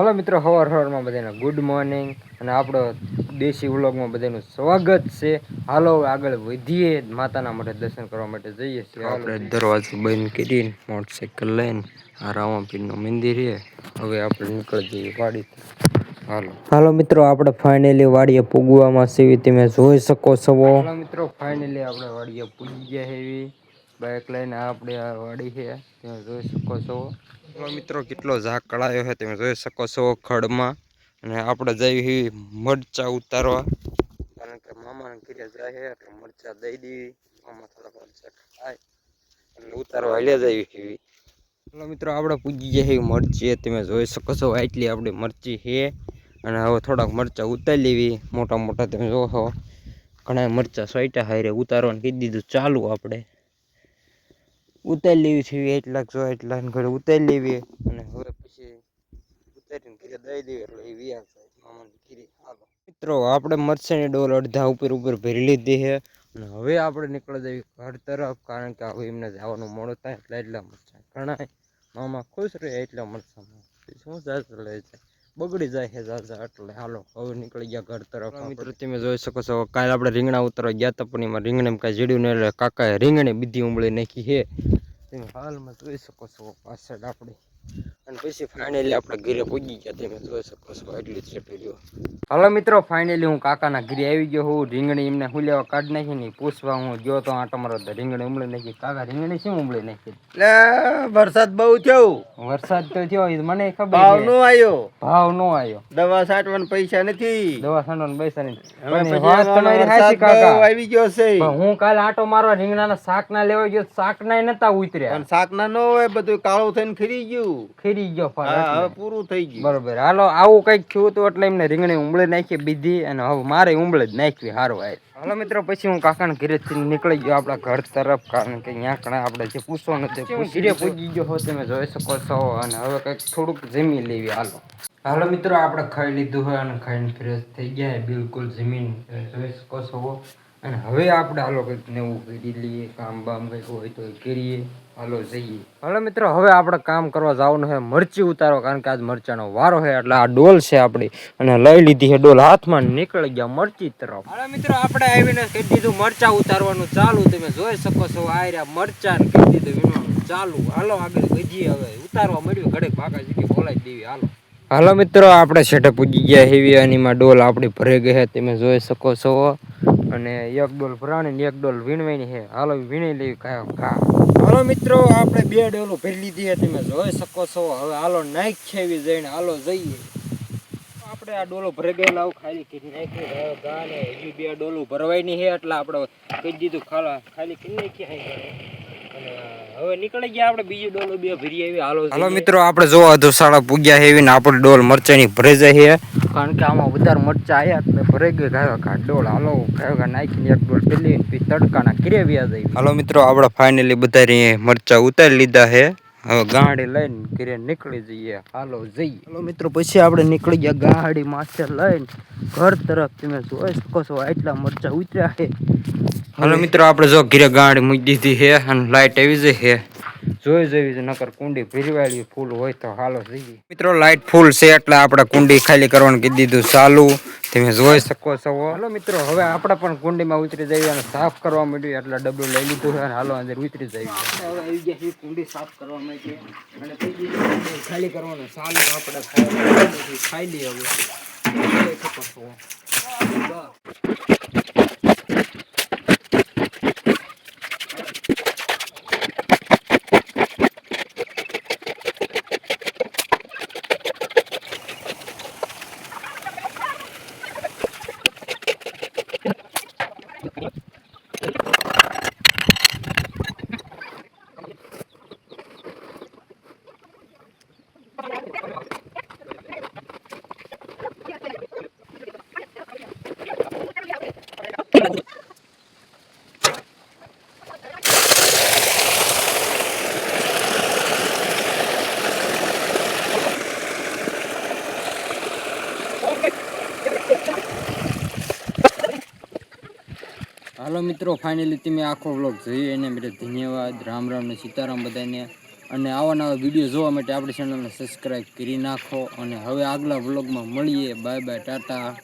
Hello મિત્રો, હવારમાં બધાને ગુડ મોર્નિંગ અને આપણો દેશી વ્લોગમાં બધાનું સ્વાગત છે. હાલો આગળ વધીએ, માતાના મઢે દર્શન કરવા માટે જઈએ છીએ. આપણે દરવાજો બંધ કરીને મોટરસાઇકલ લઈને આ રામાપીરનું મંદિર છે. હવે આપણે નીકળી જઈએ વાડી. હાલો મિત્રો, આપણે ફાઇનલી વાડીએ પૂગવામાં છીએ. તમે જોઈ શકો છો. હાલો મિત્રો, ફાઇનલી આપણે વાડીએ પૂગી ગયા એવી બાઇક લઈને આપણે આ વાડી છે, તમે જોઈ શકો છો. મિત્રો કેટલો ઝાક કળાયો છે તમે જોઈ શકો છો ખડમાં. અને આપણે જઈ મરચા ઉતારવા, કારણ કે મામાને ઘરે જાય એટલે મરચા દઈ દેવી. મામા થોડા મરચા ખાય એટલે ઉતારવા હાલ્યા જઈએ. ચાલો મિત્રો, આપણે પૂજી ગયા મરચી તમે જોઈ શકો છો. આટલી આપણી મરચી છે અને હવે થોડાક મરચા ઉતારી લેવી. મોટા મોટા તમે જોશો ઘણા મરચા સોઈટા હારે ઉતારવાનું કહી દીધું. ચાલુ આપણે ઉતારી લેવી છે એટલા જો એટલા ઘરે ઉતારી લેવી. અને હવે પછી ઉતારીને ઘરે દઈ દેવી એટલે એ વ્યાજ જાય મામાની ઘરે. હાલો મિત્રો, આપણે મરચાની ડોલ અડધા ઉપર ભરી લીધી છે અને હવે આપણે નીકળી જઈએ ઘર તરફ, કારણ કે હવે એમને જવાનું મોડું થાય એટલે એટલા મરચા ઘણા મામા ખુશ રહે એટલા મરચામાં શું જાય લે જાય બગડી જાય છે જાજા. એટલે હાલો હવે નીકળી ગયા ઘર તરફ. મિત્રો તમે જોઈ શકો છો, કાલે આપણે રીંગણા ઉતરવા ગયા હતા પણ એમાં રીંગણી કાંઈ જીડ્યું નહીં એટલે કાકાએ રીંગણી બીજી ઉંબળી નાખી છે. તમે હાલમાં જોઈ શકો છો પાછળ આપણે. અને પછી ફાઇનલી આપણે ઘરે પહોંચી ગયા, તમે જોઈ શકો છો. એટલી જ રહ્યો. હાલો મિત્રો, ફાઇનલી હું કાકાના ઘરે આવી ગયો હું. રીંગણી એમને હું લેવા કાઢી નાખી ને પૂછવા હું ગયો તો આંટો મારો તો રીંગણી ઉંબળી નાખી. કાકા રીંગણી શું ઉંબળી નાખી? એટલે વરસાદ બહુ થયો. વરસાદ તો થયો મને ખબર. ભાવ નો આવ્યો. ભાવ નો આવ્યો. દવા છાંટવાના પૈસા નથી. દવા છાંટવાના પૈસા નથી. આવી ગયો છે. હું કાલે આંટો મારવા રીંગણાના શાક ના લેવા ગયો, શાક ના નતા ઉતર્યા. શાક ના નો હોય, બધું કાળું થઈને ખરી ગયું. હવે પૂરું થઈ ગયું. બરોબર. હાલો આવું કઈક થયું હતું એટલે એમને રીંગણી ઉંબળી નાખી બીધી અને હવે મારે ઉંબળી જ નાખવી. સારું આય. હાલો મિત્રો, પછી હું કાકાના ઘરેથી નીકળી ગયો આપણા ઘર તરફ, કારણ કે અહીંયા કણા આપણે જે પૂછવાનું તે ઘરે પૂજી ગયો હો તમે જોઈ શકો છો. અને હવે કંઈક થોડુંક જમી લેવી. હાલો મિત્રો, આપણે ખાઈ લીધું હોય અને ખાઈને ફ્રેશ થઈ ગયા બિલકુલ જમીન જોઈ શકો છો. અને હવે આપણે હાલો કંઈક નવું કરી લઈએ, કામ બામ કંઈક હોય તો કરીએ. હાલો જઈએ. હાલો મિત્રો, હવે આપણે કામ કરવા જવાનું છે મરચી ઉતારવા, કારણ કે આજ મરચાનો વારો છે. એટલે આ ડોલ છે આપણી અને લઈ લીધી છે ડોલ હાથમાં, નીકળી ગયા મરચી તરફ. હાલો મિત્રો, આપણે આવીને કહી દીધું મરચા ઉતારવાનું ચાલુ. તમે જોઈ શકો છો આ રહ્યા મરચા કહી દીધું વીણવાનું ચાલુ. હાલો આગળ વધીએ. હવે ઉતારવા મળ્યું ઘડે ભાગા જગ્યાએ બોલાવી દેવી. હાલો મિત્રો, આપણે છેટે પૂજી ગયા હેવી અને એમાં ડોલ આપણી ભરાઈ ગઈ છે તમે જોઈ શકો છો. અને એક ડોલ ભરાણી ને એક ડોલ વીણવાની છે. હાલો વીણી લેવી કા. હાલો મિત્રો, આપણે બે ડોલો ભરી લીધી છે તમે જોઈ શકો છો. હવે હાલો નાખી જઈને હાલો જઈએ. આપણે આ ડોલો ભરાઈ ગયેલા આવું ખાલી કરી નાખી ગાને. હજી બે ડોલો ભરવાની છે એટલે આપણે કહી દીધું ખાલી કરી નાખી. હવે નીકળી ગયા આપણે બીજી ડોલો બે ભરી આવી. હાલો મિત્રો, આપણે જો અધોશાળા પૂગ્યા હેવી ને આપણે ડોલ મરચાની ભરાઈ જાય છે, કારણ કે આમાં વધારે મરચા આવ્યા એટલે ભરાઈ ગઈ ગાયો ડોલ. હાલો ગાયો નાખીને એક ડોલ પેલી તડકાના ઘરે વ્યા જાય. હાલો મિત્રો, આપણે ફાઇનલી બધા મરચા ઉતારી લીધા છે. હવે ગાડી લઈને ઘરે નીકળી જઈએ. હાલો જઈએ. હાલો મિત્રો, પછી આપણે નીકળી ગયા ગાડી માથે લઈને ઘર તરફ. તમે જોઈ શકો છો આટલા મરચા ઉતર્યા છે. હાલો મિત્રો, આપણે જો ઘરે ગાડી મૂકી દીધી છે અને લાઈટ આવી જઈ છે. જોઈ જવી છે, નકર કુંડી ભીરવાડી ફૂલ હોય તો. હાલો જઈએ. મિત્રો, લાઈટ ફૂલ છે એટલે આપણે કુંડી ખાલી કરવાનું કીધી દીધું ચાલુ. તમે જોઈ શકો છો. હાલો મિત્રો, હવે આપણે પણ કુંડીમાં ઉતરી જઈએ અને સાફ કરવા માંડ્યું એટલે ડબલું લઈ લીધું છે. હાલો અંદર ઉતરી જઈએ. હવે આવી ગયા છે કુંડી સાફ કરવા માટે અને ખાલી કરવાનું ચાલુ. આપણે ખાઈ લઈએ. હવે જોઈ શકો છો. હાલો મિત્રો, ફાઇનલી તમે આખો વ્લોગ જોઈ એને બધા ધન્યવાદ. રામ રામ ને સીતારામ બધાને. અને આવા નવા વિડીયો જોવા માટે આપણી ચેનલને સબસ્ક્રાઈબ કરી નાખો. અને હવે આગલા વ્લોગમાં મળીએ. Bye bye, Tata.